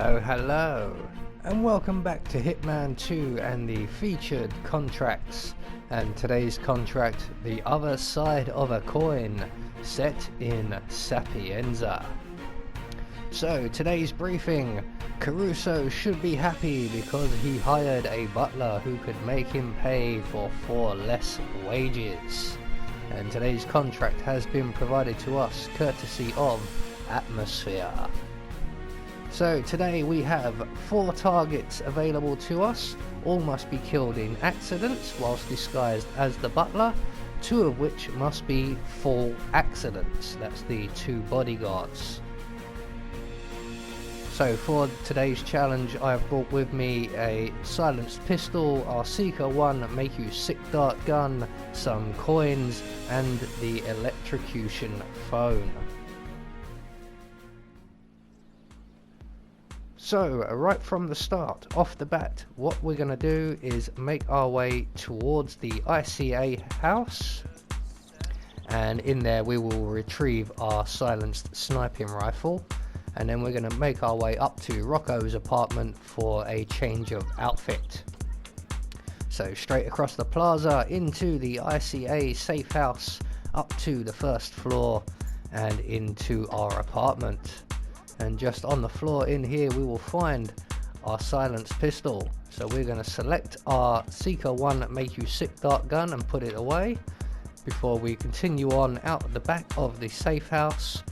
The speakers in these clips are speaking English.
Hello, and welcome back to Hitman 2 and the featured contracts. And today's contract, the other side of a coin, set in Sapienza. So today's briefing, Caruso should be happy because he hired a butler who could make him pay for 4 less wages. And today's contract has been provided to us courtesy of Atmosphere. So today we have 4 targets available to us. All must be killed in accidents whilst disguised as the butler, 2 of which must be full accidents. That's the 2 bodyguards. So for today's challenge I have brought with me a silenced pistol, our Seeker 1 make you sick dart gun, some coins and the electrocution phone. So right from the start, off the bat, what we're going to do is make our way towards the ICA House, and in there we will retrieve our silenced sniping rifle, and then we're going to make our way up to Rocco's apartment for a change of outfit. So straight across the plaza into the ICA safe house, up to the 1st floor and into our apartment. And just on the floor in here we will find our silenced pistol. So we're going to select our Seeker 1 make you sick dart gun and put it away before we continue on out the back of the safe house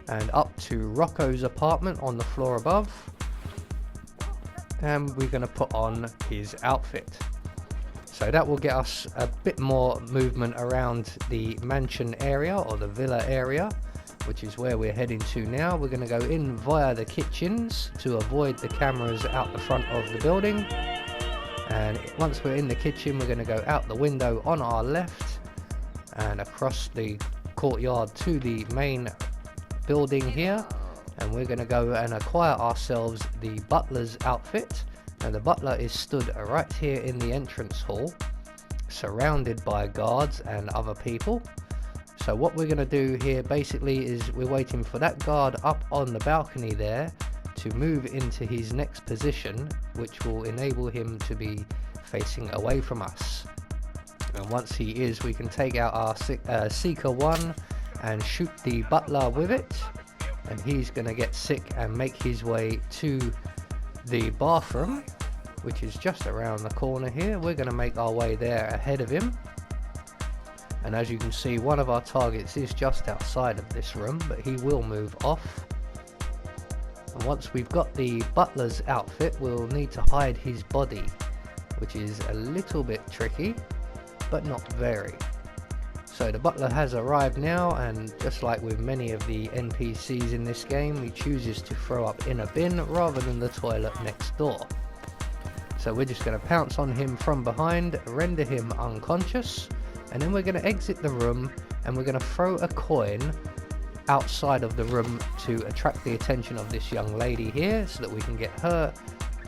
and up to Rocco's apartment on the floor above, and we're going to put on his outfit. So that will get us a bit more movement around the mansion area or the villa area, which is where we're heading to now. We're going to go in via the kitchens to avoid the cameras out the front of the building, and once we're in the kitchen we're going to go out the window on our left and across the courtyard to the main building here, and we're going to go and acquire ourselves the butler's outfit. And the butler is stood right here in the entrance hall, surrounded by guards and other people. So what we're going to do here basically is we're waiting for that guard up on the balcony there to move into his next position, which will enable him to be facing away from us. And once he is, we can take out our Seeker 1 and shoot the butler with it, and he's going to get sick and make his way to the bathroom, which is just around the corner here. We're going to make our way there ahead of him. And as you can see, one of our targets is just outside of this room, but he will move off. And once we've got the butler's outfit, we'll need to hide his body, which is a little bit tricky, but not very. So the butler has arrived now, and just like with many of the NPCs in this game, he chooses to throw up in a bin rather than the toilet next door. So we're just going to pounce on him from behind, render him unconscious, and then we're going to exit the room and we're going to throw a coin outside of the room to attract the attention of this young lady here so that we can get her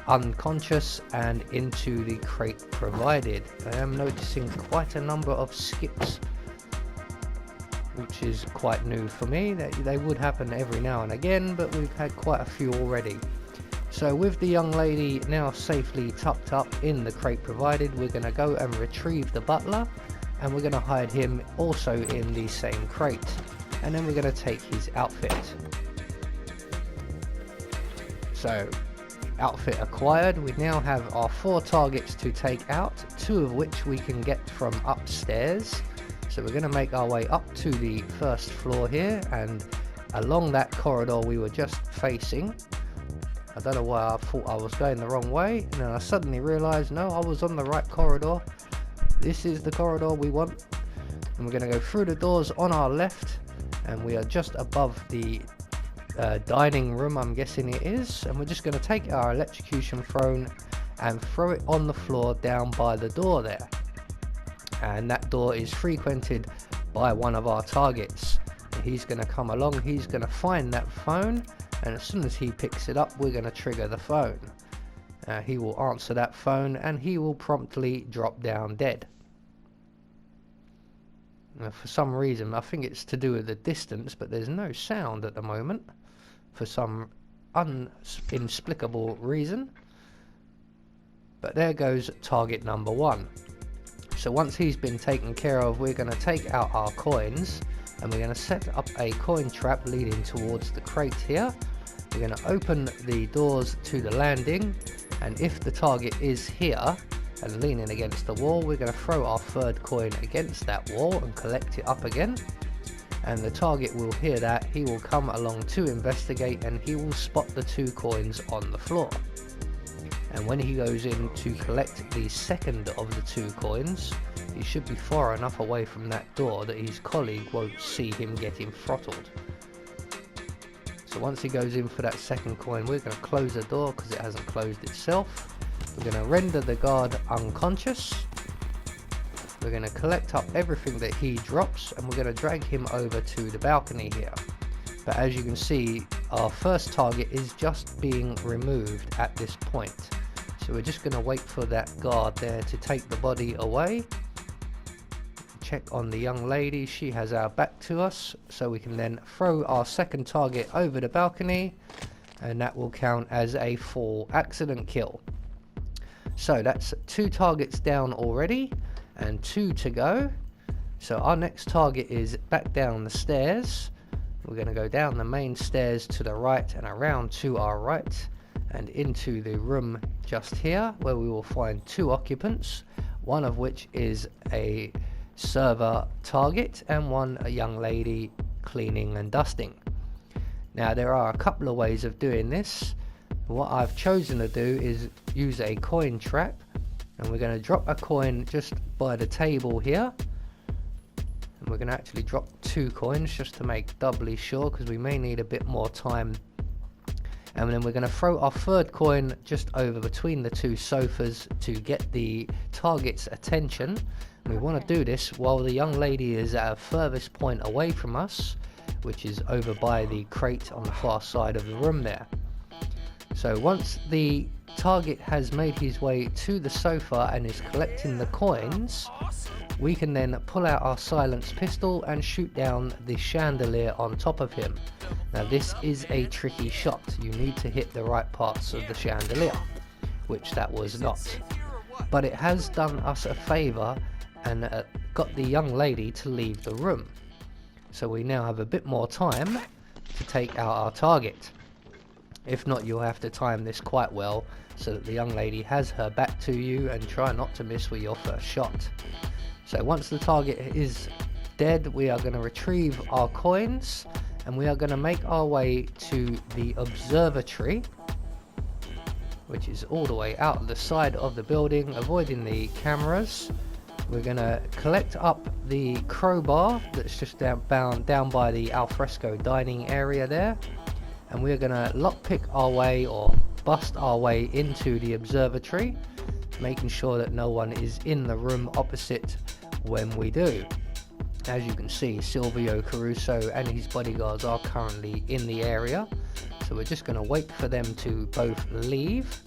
unconscious and into the crate provided. I am noticing quite a number of skips, which is quite new for me. They would happen every now and again, but we've had quite a few already. So with the young lady now safely tucked up in the crate provided, we're going to go and retrieve the butler, and we're going to hide him also in the same crate, and then we're going to take his outfit. So outfit acquired. We now have our 4 targets to take out, 2 of which we can get from upstairs. So we're going to make our way up to the 1st floor here, and along that corridor we were just facing. I don't know why I thought I was going the wrong way, and then I suddenly realized no, I was on the right corridor. This is the corridor we want, and we're going to go through the doors on our left, and we are just above the dining room, I'm guessing it is, and we're just going to take our electrocution phone and throw it on the floor down by the door there. And that door is frequented by one of our targets. He's going to come along, he's going to find that phone, and as soon as he picks it up we're going to trigger the phone. He will answer that phone and he will promptly drop down dead. For some reason, I think it's to do with the distance, but there's no sound at the moment for some inexplicable reason. But there goes target number 1. So once he's been taken care of, we're going to take out our coins and we're going to set up a coin trap leading towards the crate here. We're going to open the doors to the landing, and if the target is here and leaning against the wall, we're going to throw our third coin against that wall and collect it up again. And the target will hear that, he will come along to investigate, and he will spot the 2 coins on the floor. And when he goes in to collect the second of the 2 coins, he should be far enough away from that door that his colleague won't see him getting throttled. So once he goes in for that second coin, we're going to close the door because it hasn't closed itself. We're going to render the guard unconscious. We're going to collect up everything that he drops, and we're going to drag him over to the balcony here. But as you can see, our first target is just being removed at this point. So we're just going to wait for that guard there to take the body away. Check on the young lady, she has our back to us, so we can then throw our second target over the balcony, and that will count as a full accident kill. So that's 2 targets down already and 2 to go. So our next target is back down the stairs. We're going to go down the main stairs to the right and around to our right and into the room just here, where we will find 2 occupants, one of which is a server target and one a young lady cleaning and dusting. Now there are a couple of ways of doing this. What I've chosen to do is use a coin trap, and we're going to drop a coin just by the table here. And we're going to actually drop 2 coins just to make doubly sure, because we may need a bit more time. And then we're going to throw our third coin just over between the 2 sofas to get the target's attention. And we want to do this while the young lady is at a furthest point away from us, which is over by the crate on the far side of the room there. So once the target has made his way to the sofa and is collecting the coins, we can then pull out our silenced pistol and shoot down the chandelier on top of him. Now this is a tricky shot. You need to hit the right parts of the chandelier, which that was not. But it has done us a favour and got the young lady to leave the room. So we now have a bit more time to take out our target. If not, you'll have to time this quite well so that the young lady has her back to you, and try not to miss with your first shot. So once the target is dead, we are going to retrieve our coins and we are going to make our way to the observatory, which is all the way out of the side of the building, avoiding the cameras. We're going to collect up the crowbar that's just down by the alfresco dining area there, and we're going to lockpick our way or bust our way into the observatory, making sure that no one is in the room opposite when we do. As you can see, Silvio Caruso and his bodyguards are currently in the area, so we're just going to wait for them to both leave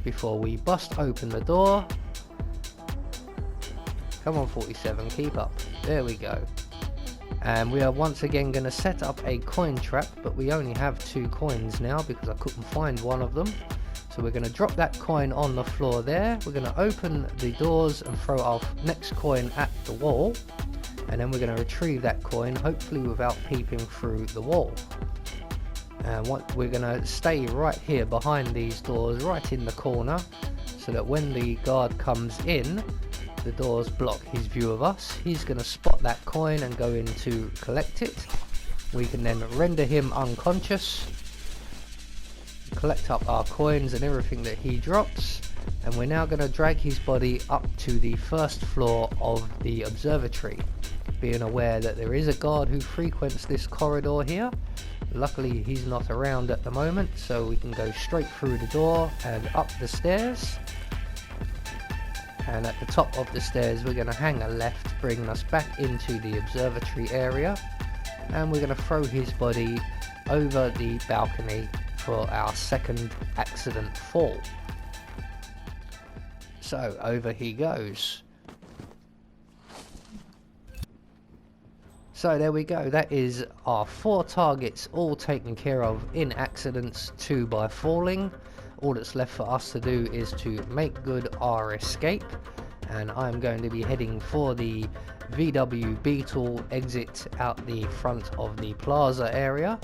before we bust open the door. Come on 47, keep up. There we go. And we are once again going to set up a coin trap, but we only have 2 coins now because I couldn't find one of them. So we're going to drop that coin on the floor there. We're going to open the doors and throw our next coin at the wall. And then we're going to retrieve that coin, hopefully without peeping through the wall. And we're going to stay right here behind these doors, right in the corner, so that when the guard comes in, the doors block his view of us. He's going to spot that coin and go in to collect it. We can then render him unconscious, collect up our coins and everything that he drops, and we're now going to drag his body up to the first floor of the observatory, being aware that there is a guard who frequents this corridor here. Luckily he's not around at the moment, so we can go straight through the door and up the stairs. And at the top of the stairs we're going to hang a left, bringing us back into the observatory area, and we're going to throw his body over the balcony for our second accident fall. So over he goes. So there we go, that is our 4 targets all taken care of in accidents, 2 by falling. All that's left for us to do is to make good our escape, and I'm going to be heading for the VW Beetle exit out the front of the plaza area.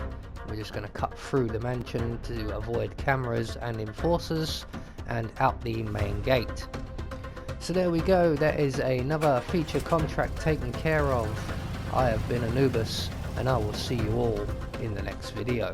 We're just going to cut through the mansion to avoid cameras and enforcers and out the main gate. So there we go, that is another feature contract taken care of. I have been Anubis, and I will see you all in the next video.